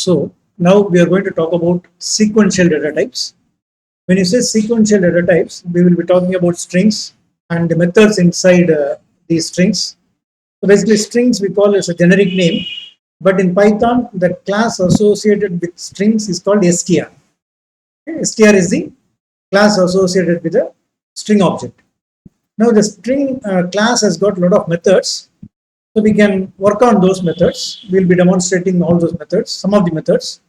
So now we are going to talk about sequential data types. When you say sequential data types, we will be talking about strings and the methods inside these strings. So basically strings we call as a generic name, but in Python the class associated with strings is called str. Okay, str is the class associated with a string object. Now the string class has got a lot of methods, so we can work on those methods. We'll be demonstrating all those methods, some of the methods.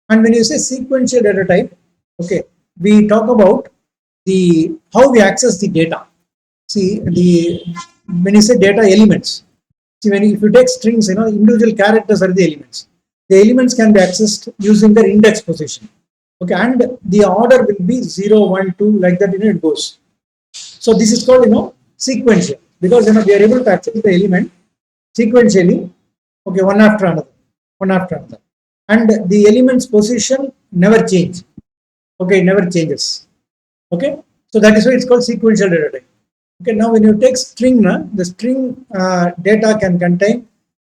And when you say sequential data type, okay, we talk about the how we access the data. See, when you say data elements, see if you take strings, individual characters are the elements. The elements can be accessed using their index position. Okay, and the order will be 0, 1, 2, like that. It goes. So this is called sequential, because we are able to access the element sequentially. Okay, one after another, and the element's position never change. Okay, it never changes. Okay, so that is why it's called sequential data type. Okay, now when you take string, the string data can contain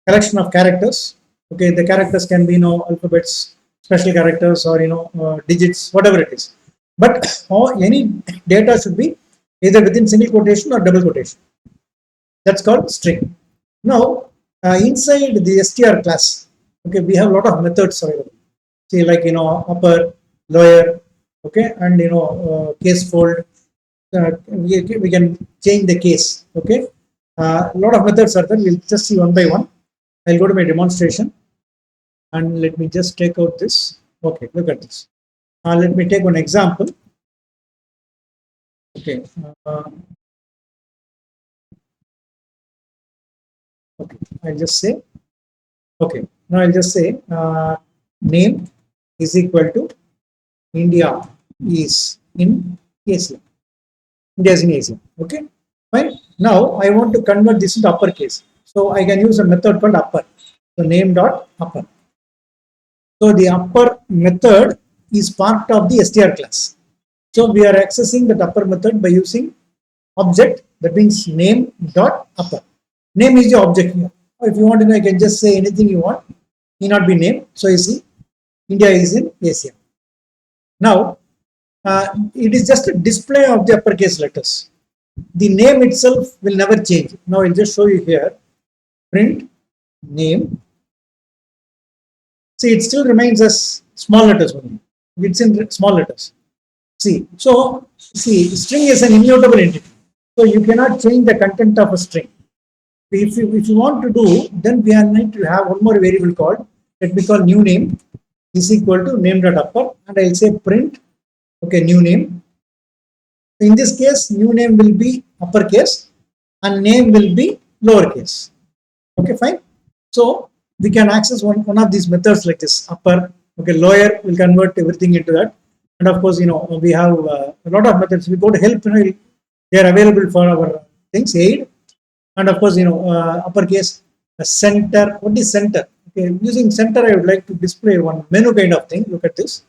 collection of characters. Okay, the characters can be alphabets, special characters, or digits, whatever it is. But any data should be either within single quotation or double quotation. That's called string. Now inside the str class, okay, we have a lot of methods available. See, like upper, lower, okay, and case fold. We can change the case. Okay, a lot of methods are there. We'll just see one by one. I'll go to my demonstration and let me just take out this. Okay, look at this. Let me take one example. Okay. Okay, I'll just say. Okay, now I'll just say name is equal to India is in Asia. India is in Asia. Okay, fine. Now I want to convert this into uppercase. So I can use a method called upper. So name dot upper. So the upper method is part of the str class. So we are accessing that upper method by using object, that means name dot upper. Name is the object here. Or if you want to know, you can just say anything you want. Need not be name. So you see, India is in Asia. Now, it is just a display of the uppercase letters. The name itself will never change. Now I'll just show you here. Print name. See, it still remains as small letters only. It's in small letters. See, so string is an immutable entity. So you cannot change the content of a string. If you want to do, then we are need to have one more variable called, let me call new name is equal to name.upper, and I'll say print, okay, new name. In this case, new name will be uppercase and name will be lowercase. Okay, fine. So we can access one of these methods like this, upper. Okay, lower will convert everything into that. And of course, we have a lot of methods. We go to help, they are available for our things, aid. And of course, uppercase, center. What is center? Okay, using center, I would like to display one menu kind of thing. Look at this.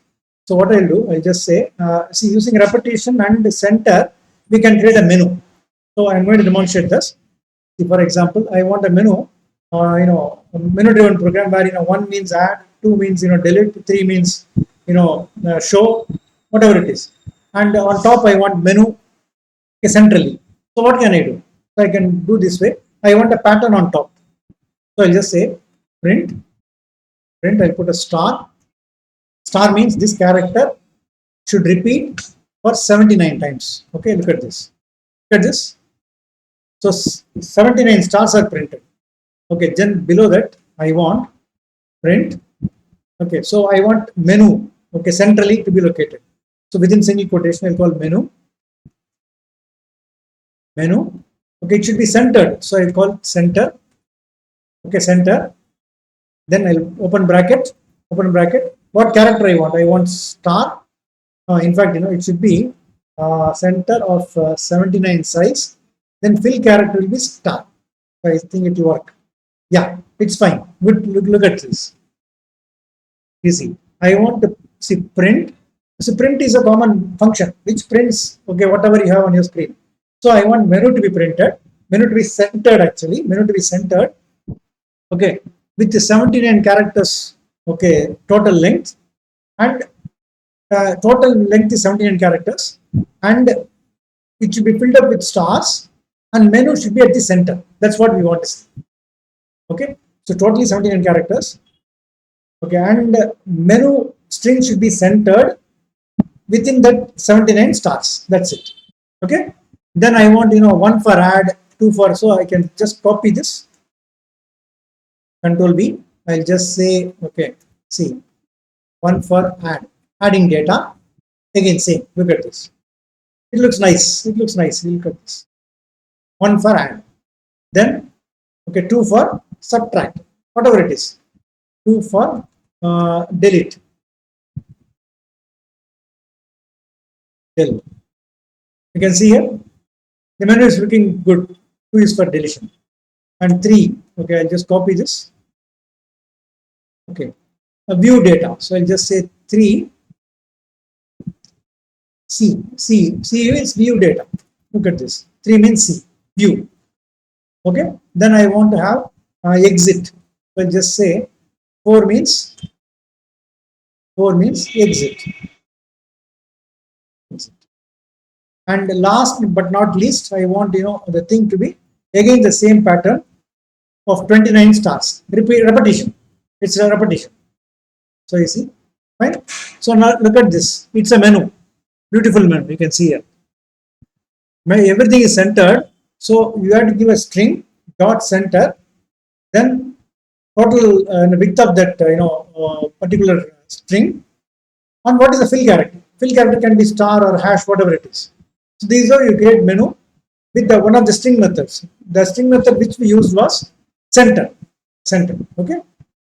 So what I'll do, I'll just say, see, using repetition and center, we can create a menu. So I'm going to demonstrate this. See, for example, I want a menu, a menu-driven program where 1 means add, 2 means delete, 3 means show, whatever it is. And on top, I want menu centrally. So what can I do? So I can do this way. I want a pattern on top. So I'll just say print. I'll put a star. Star means this character should repeat for 79 times. Okay, look at this. Look at this. So 79 stars are printed. Okay, then below that I want print. Okay, so I want menu. Okay, centrally to be located. So within single quotation, I'll call menu. Okay, it should be centered. So I'll call center. Okay, center. Then I'll open bracket. What character I want? I want star. In fact, it should be center of 79 size. Then fill character will be star. So I think it will work. Yeah, it's fine. Good. Look at this. Easy. I want to see print. So print is a common function which prints, okay, whatever you have on your screen. So I want menu to be printed, menu to be centered actually, menu to be centered, okay, with the 79 characters okay, total length, and total length is 79 characters, and it should be filled up with stars, and menu should be at the center. That's what we want to see. Okay, so totally 79 characters. Okay, and menu string should be centered within that 79 stars. That's it. Okay, then I want, one for add, two for, so I can just copy this, control B. I'll just say, okay, see, one for adding data. Again, same. Look at this. It looks nice. It looks nice. Look at this. One for add. Then, okay, two for subtract. Whatever it is. Two for delete. Delete. You can see here the menu is looking good. Two is for deletion. And three. Okay, I'll just copy this. Okay. View data. So I'll just say 3. C is view data. Look at this. 3 means C, view. Okay. Then I want to have exit. So I'll just say 4 means exit. And last but not least, I want the thing to be again the same pattern of 29 stars. Repetition. It's a repetition. So you see, fine. So now look at this. It's a menu. Beautiful menu. You can see here. Everything is centered. So you have to give a string dot center. Then total width of that particular string. And what is the fill character? Fill character can be star or hash, whatever it is. So these are you create menu with one of the string methods. The string method which we used was center. Okay.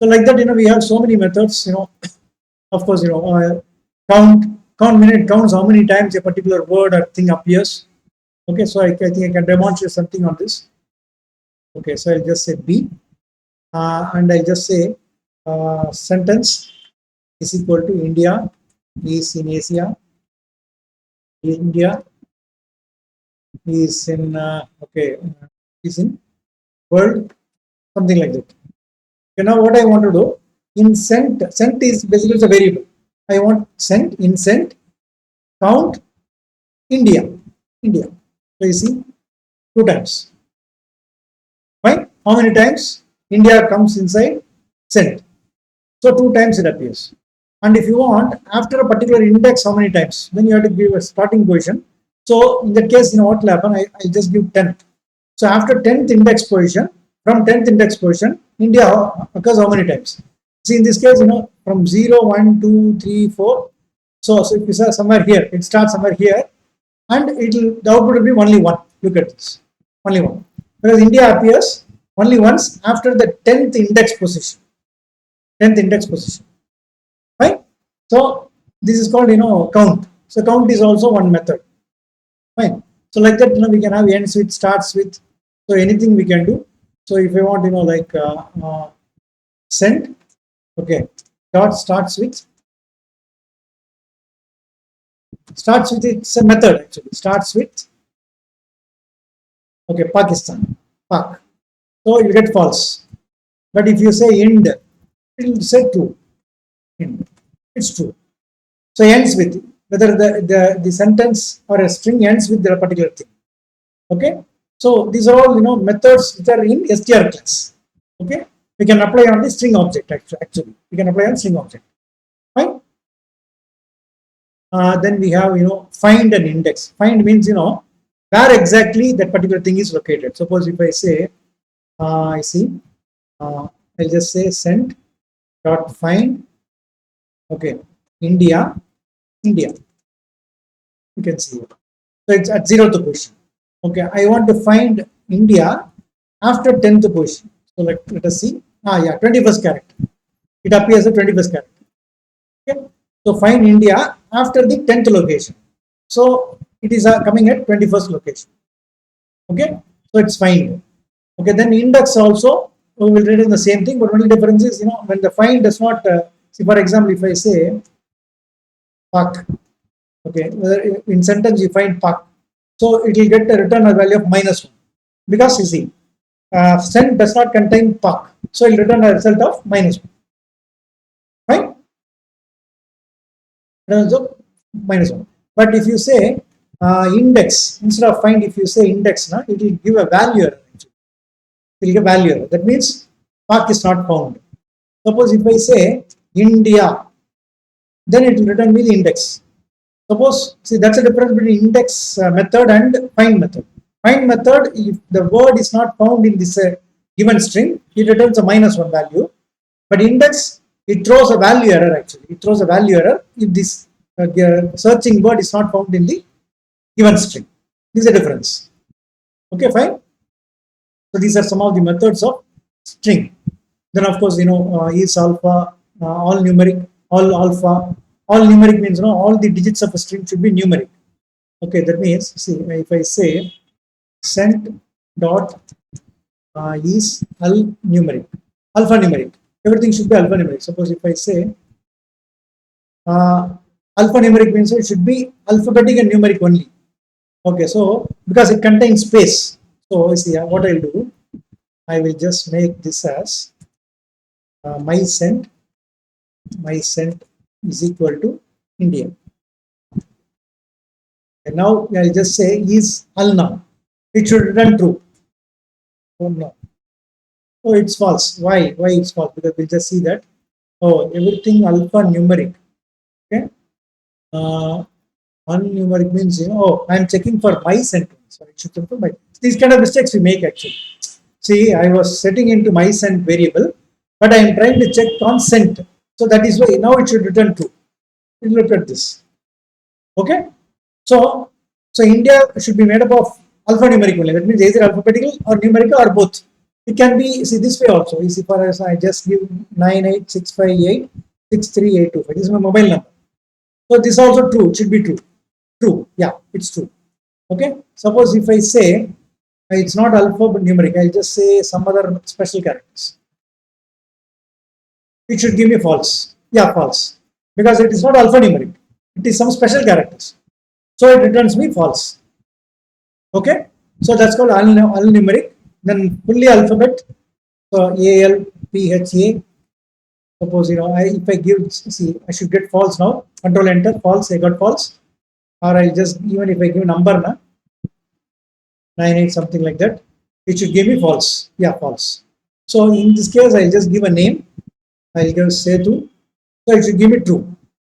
So like that, we have so many methods. Of course, count minute counts how many times a particular word or thing appears. Okay, so I think I can demonstrate something on this. Okay, so I'll just say B, and I'll just say sentence is equal to India is in Asia. India is in is in world, something like that. Okay, now what I want to do in sent is basically a variable. I want in sent count India. So you see 2 times. Fine. How many times India comes inside sent? So 2 times it appears. And if you want after a particular index, how many times? Then you have to give a starting position. So in that case, what will happen? I just give 10th. So after 10th index position, from 10th index position, India occurs how many times? See in this case, from 0, 1, 2, 3, 4. So if you say somewhere here, it starts somewhere here, and the output will be only 1. Look at this, only 1, because India appears only once after the 10th index position. 10th index position, right? So this is called count. So count is also one method. Fine. So like that, we can have ends with, starts with. So anything we can do. So if I want, like send, okay, dot starts with it's a method actually. Starts with, okay, Pakistan, Pak. So you get false. But if you say end, it will say true. End. It's true. So ends with, whether the sentence or a string ends with the particular thing. Okay. So these are all methods which are in str class. Okay. We can apply on the string object actually. We can apply on string object. Fine. Then we have find and index. Find means where exactly that particular thing is located. Suppose if I say I see, I'll just say send dot find, okay, India. You can see it. So it's at 0th position. Okay, I want to find India after 10th position. So let us see. 21st character. It appears at 21st character. Okay. So find India after the 10th location. So it is coming at 21st location. Okay. So it's find. Okay. Then index also we will read in the same thing, but only difference is when the find does not see, for example, if I say Pak. Okay. In sentence you find Pak. So it will get a return a value of -1 because you see send does not contain Pak. So it will return a result of -1. So -1. But if you say index instead of find, if you say index, it will give a value error. It will give value error. That means mark is not found. Suppose if I say India, then it will return me the index. Suppose, see, that's the difference between index method and find method. Find method, if the word is not found in this given string, it returns a -1 value. But index, it throws a value error actually. It throws a value error if this searching word is not found in the given string. This is a difference. Okay, fine. So these are some of the methods of string. Then of course, is alpha, all numeric, all alpha. All numeric means all the digits of a string should be numeric. Okay, that means, see, if I say send dot is alphanumeric, everything should be alphanumeric. Suppose if I say alphanumeric means it should be alphabetic and numeric only. Okay, so because it contains space, so see what I'll do, I will just make this as my send is equal to India. And now I'll just say is now. It should return true. Oh no. Oh, it's false. Why? Why it's false? Because we'll just see that. Oh, everything alphanumeric. Okay. Alphanumeric means oh, I'm checking for my sentence. So it should come for my. These kind of mistakes we make actually. See, I was setting into my send variable, but I am trying to check consent. So that is why now it should return true. Look at this. Okay. So India should be made up of alphanumeric only. That means either alphabetical or numerical or both. It can be, see, this way also. You see, for us, I just give 986586382. This is my mobile number. So this is also true. It should be true. True. Yeah, it's true. Okay. Suppose if I say it's not alpha but numeric, I'll just say some other special characters. It should give me false. Yeah, false. Because it is not alphanumeric. It is some special characters. So it returns me false. Okay. So that's called alphanumeric. Then fully alphabet. So ALPHA. Suppose if I give, see, I should get false now. Control enter, false. I got false. Or I just, even if I give number 98 something like that, it should give me false. Yeah, false. So in this case, I'll just give a name. I'll give Sethu. So it should give me true.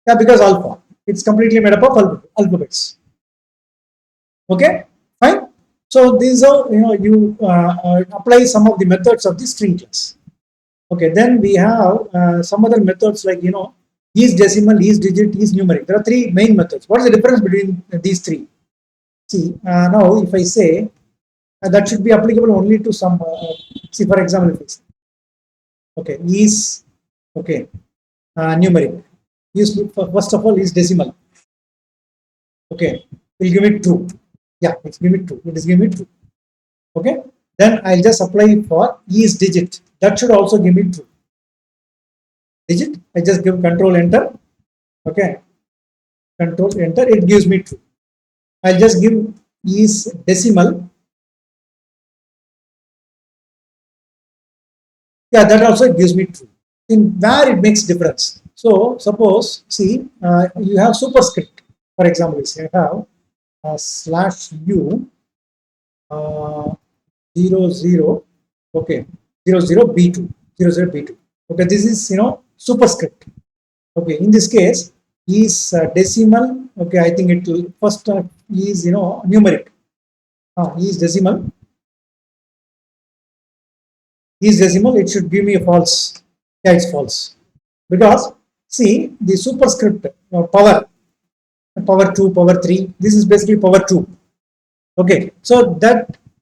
Yeah, because alpha. It's completely made up of alphabets. Okay, fine. So these are, you apply some of the methods of the string class. Okay, then we have some other methods like, is decimal, is digit, is numeric. There are three main methods. What is the difference between these three? See, now if I say that should be applicable only to some, see, for example, if it's, okay, is, okay, numeric. Use, first of all, is decimal. Okay, will give it true. Yeah, it's give it true. It is give me true. Okay, then I'll just apply for is digit. That should also give me true. Digit, I just give control enter. Okay, control enter, it gives me true. I'll just give is decimal. Yeah, that also gives me true. In where it makes difference. So suppose, see, you have superscript. For example, you have /u 00, okay, 00b2, 00b2. Okay, this is superscript. Okay, in this case is decimal. Okay, I think it will first is numeric. Is decimal. Is decimal. It should give me a false. Yeah, it's false because see the superscript power 2, power 3. This is basically power 2. Okay, so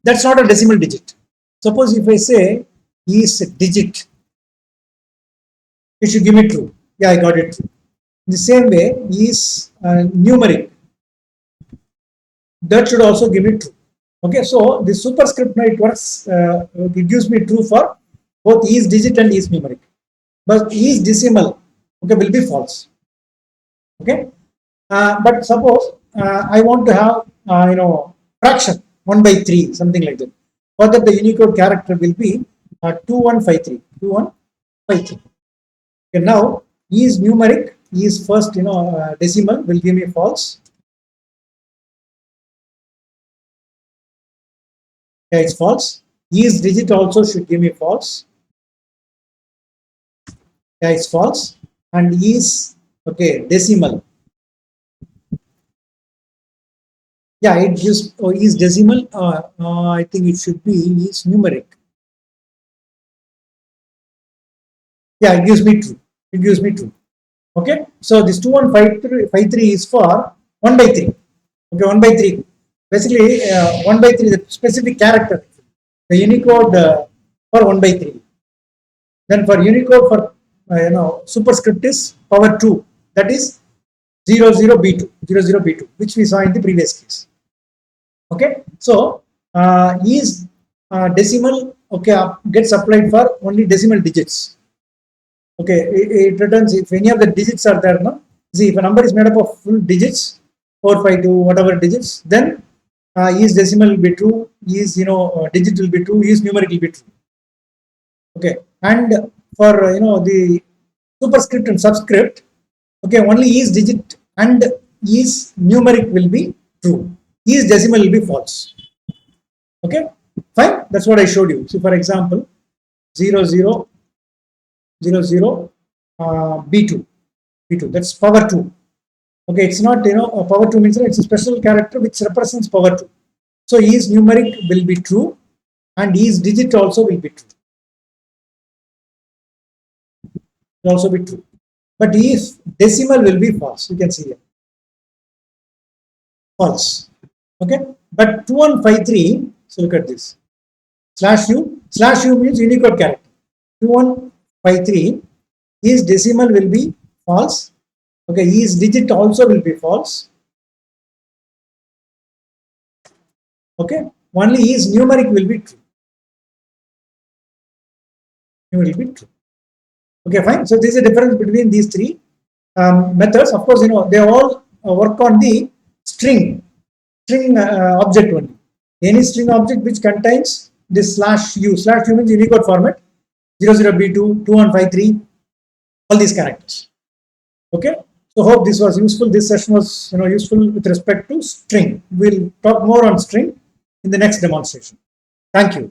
that's not a decimal digit. Suppose if I say is digit, it should give me true. Yeah, I got it true. In the same way, is numeric. That should also give me true. Okay, so the superscript, it works. It gives me true for both is digit and is numeric. But is decimal, okay, will be false. Okay, but suppose I want to have fraction 1/3, something like that. For that, the Unicode character will be 2153. 2153. Okay, now is numeric. is first, decimal will give me false. Yeah, it's false. Is digit also should give me false. Yeah, it's false. And is, okay, decimal. Yeah, it gives, is decimal. I think it should be is numeric. Yeah, it gives me true. It gives me true. Okay, so this 2153 is for 1 by 3. Okay, 1 by 3. Basically, 1 by 3 is a specific character. The Unicode for 1 by 3. Then for Unicode for superscript is power 2. That is 00B2, 00B2, which we saw in the previous case. Okay, so is decimal, okay, gets applied for only decimal digits. Okay, it returns if any of the digits are there. No, see, if a number is made up of full digits, 452, whatever digits, then is decimal will be true, is digit will be true, is numeric will be true. Okay, and for the superscript and subscript, okay, only is digit and is numeric will be true, is decimal will be false. Okay, fine, that's what I showed you. So for example, 0000 B2, that's power 2. Okay, it's not power 2 means it's a special character which represents power 2. So is numeric will be true and is digit also will be true. Will also be true. But if decimal will be false, you can see here. False. Okay, but 2153, so look at this. /u means Unicode character. 2153 is decimal will be false. Okay, is digit also will be false. Okay, only is numeric will be true. It will be true. Okay, fine. So this is a difference between these three methods. Of course, they all work on the string object only. Any string object which contains this /u. /u means Unicode format. 00B2, 2153, all these characters. Okay. So hope this was useful. This session was useful with respect to string. We'll talk more on string in the next demonstration. Thank you.